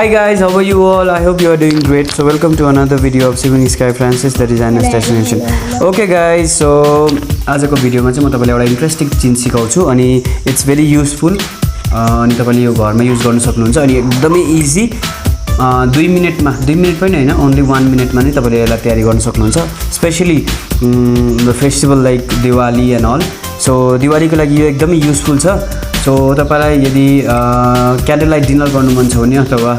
Hi guys, how are you all? I hope you are doing great. So welcome to another video of Saving Sky Francis, the designer's destination. Okay guys, so आजको भिडियोमा चाहिँ म तपाईलाई एउटा interesting चिज सिकाउँछु अनि it's very useful अनि तपाईले यो घरमा युज गर्न सक्नुहुन्छ अनि एकदमै इजी 2 मिनेट पनि हैन ओन्ली 1 मिनेटमा नै तपाईले यसलाई तयारी गर्न सक्नुहुन्छ specially the festival like Diwali and also दिवालीको लागि यो एकदमै युजफुल छ सो तपाईलाई यदि क्यान्डल लाइट डिनर गर्नु मन छ भने अथवा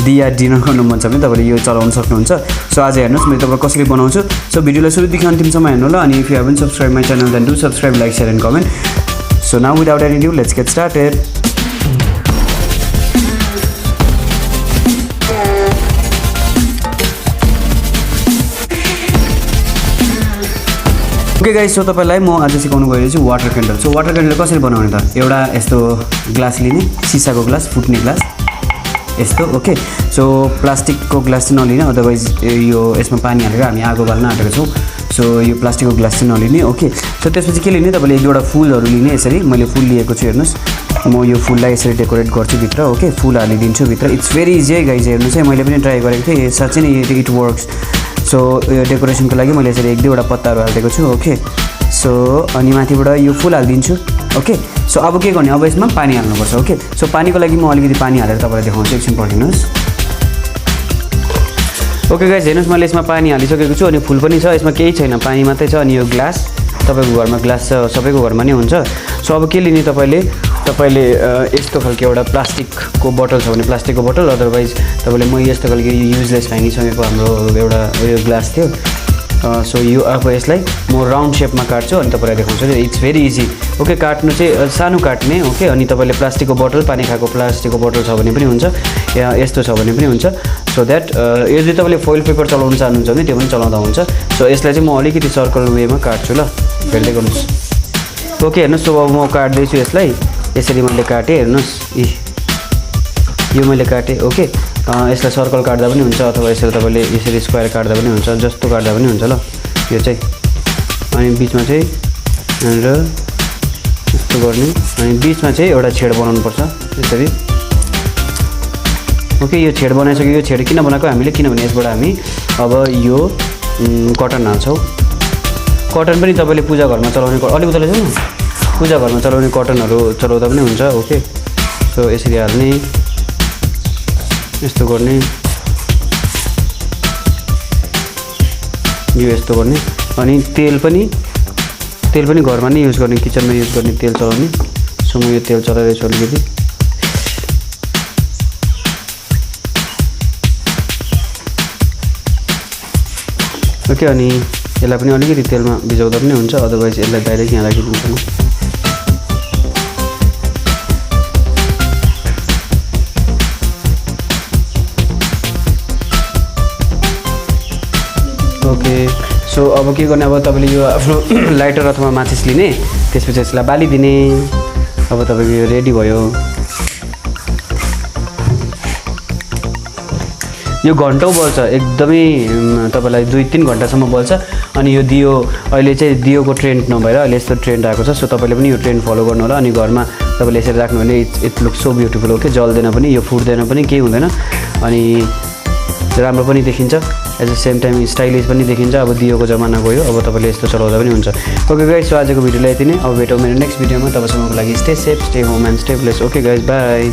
दिया डिनर गर्नु मन छ भने तपाईले यो चलाउन सक्नुहुन्छ सो आज हेर्नुस् म तपाईलाई कसरी बनाउँछु सो भिडियोलाई सुरुदेखि अन्तिमसम्म हेर्नु ल अनि if you haven't subscribe my channel then do subscribe like share and comment so now without any due let's get started okay guys so तपाईलाई म आज सिकाउनु गएको छु water candle so water candle कसरी बनाउने त एउटा यस्तो ग्लास लिने सिसाको ग्लास फुट्ने ग्लास यस्तो ओके सो प्लास्टिकको ग्लास चाहिँ नलिने अदरवाइज यो यसमा पानी हालेर हामी आगो बाल्न आँटेको छौँ सो यो प्लास्टिकको ग्लास चाहिँ नलिने ओके सो त्यसपछि के लिने तपाईले एक दुईवटा फुलहरू लिने यसरी मैले फुल लिएको छु हेर्नुस् म यो फुललाई यसरी डेकोरेट गर्छु भित्र ओके फुल हालिदिन्छु भित्र इट्स भेरी इजी है गाइस हेर्नुस् है मैले पनि ट्राई गरेको थिएँ साँच्चै नै इट वर्क्स सो यो डेकोरेसनको लागि मैले यसरी एक दुईवटा पत्ताहरू हालिदिएको छु ओके सो अनि माथिबाट यो फुल हालिदिन्छु ओके सो अब के गर्ने अब यसमा पानी हाल्नुपर्छ ओके सो पानीको लागि म अलिकति पानी हालेर तपाईँलाई देखाउँछु एकछिन पर्खिनुहोस् ओके गाइस हेर्नुहोस् मैले यसमा पानी हालिसकेको छु अनि फुल पनि छ यसमा केही छैन पानी मात्रै छ अनि यो ग्लास तपाईँको घरमा ग्लास छ सबैको घरमा नै हुन्छ सो अब के लिने तपाईँले यस्तो खालको एउटा प्लास्टिकको बोतल छ भने प्लास्टिकको बोतल अदरवाइज तपाईँले म यस्तो खालको युजलेस फ्याँकिसकेको हाम्रो एउटा उयो ग्लास थियो सो यो अब यसलाई म राउन्ड शेपमा काट्छु अनि तपाईँलाई देखाउँछु इट्स भेरी इजी ओके काट्नु चाहिँ सानो काट्ने ओके अनि तपाईँले प्लास्टिकको बोतल पानी खाएको प्लास्टिकको बोतल छ भने पनि हुन्छ या यस्तो छ भने पनि हुन्छ सो द्याट यदि तपाईँले फोइल पेपर चलाउन चाहनुहुन्छ भने त्यो पनि चलाउँदा हुन्छ सो यसलाई चाहिँ म अलिकति सर्कल वेमा काट्छु ल हेर्दै गर्नुहोस् ओके हेर्नुहोस् सो अब म काट्दैछु यसलाई यसरी मैले काटेँ हेर्नुहोस् यो मैले काटेँ ओके यसलाई सर्कल काट्दा पनि हुन्छ अथवा यसरी तपाईँले यसरी स्क्वायर काट्दा पनि हुन्छ जस्तो काट्दा पनि हुन्छ ल यो चाहिँ अनि बिचमा चाहिँ र यस्तो गर्ने अनि बिचमा चाहिँ एउटा छेड बनाउनुपर्छ यसरी ओके यो छेड बनाइसक्यो यो छेड किन बनाएको हामीले किनभने यसबाट हामी अब यो कटन हाल्छौँ कटन पनि तपाईँले पूजा घरमा चलाउने अलिक उता लैजाउँ न पूजा घरमा चलाउने कटनहरू चलाउँदा पनि हुन्छ ओके सो यसरी हाल्ने यस्तो गर्ने यो यस्तो गर्ने अनि तेल पनि घरमा नै युज गर्ने किचनमा युज गर्ने तेल चलाउने सो म यो तेल चलाइरहेछु अलिकति ओके अनि यसलाई पनि अलिकति तेलमा भिजाउँदा पनि हुन्छ अदरवाइज यसलाई डाइरेक्ट यहाँ राखिदिन्छ म ओके सो अब के गर्ने अब तपाईँले यो आफ्नो लाइटर अथवा माचिस लिने त्यसपछि यसलाई बालिदिने अब तपाईँको यो रेडी भयो यो घन्टौँ बल्छ एकदमै तपाईँलाई 2-3 घन्टासम्म बल्छ अनि यो दियो अहिले चाहिँ दियोको ट्रेन्ड नभएर अहिले यस्तो ट्रेन्ड आएको छ सो तपाईँले पनि यो ट्रेन्ड फलो गर्नु होला अनि घरमा तपाईँले यसरी राख्नु भने it looks so beautiful okay जल्दैन पनि यो फुट्दैन पनि केही हुँदैन अनि राम्रो पनि देखिन्छ at the same time stylish पनि देखिन्छ अब दियोको जमाना गयो अब तपाईँले यस्तो चलाउँदा पनि हुन्छ ओके गाइस सो आजको भिडियोलाई यति नै अब भेटौँ मेरो नेक्स्ट भिडियोमा तबसम्मको लागि stay safe stay home and stay bless okay guys by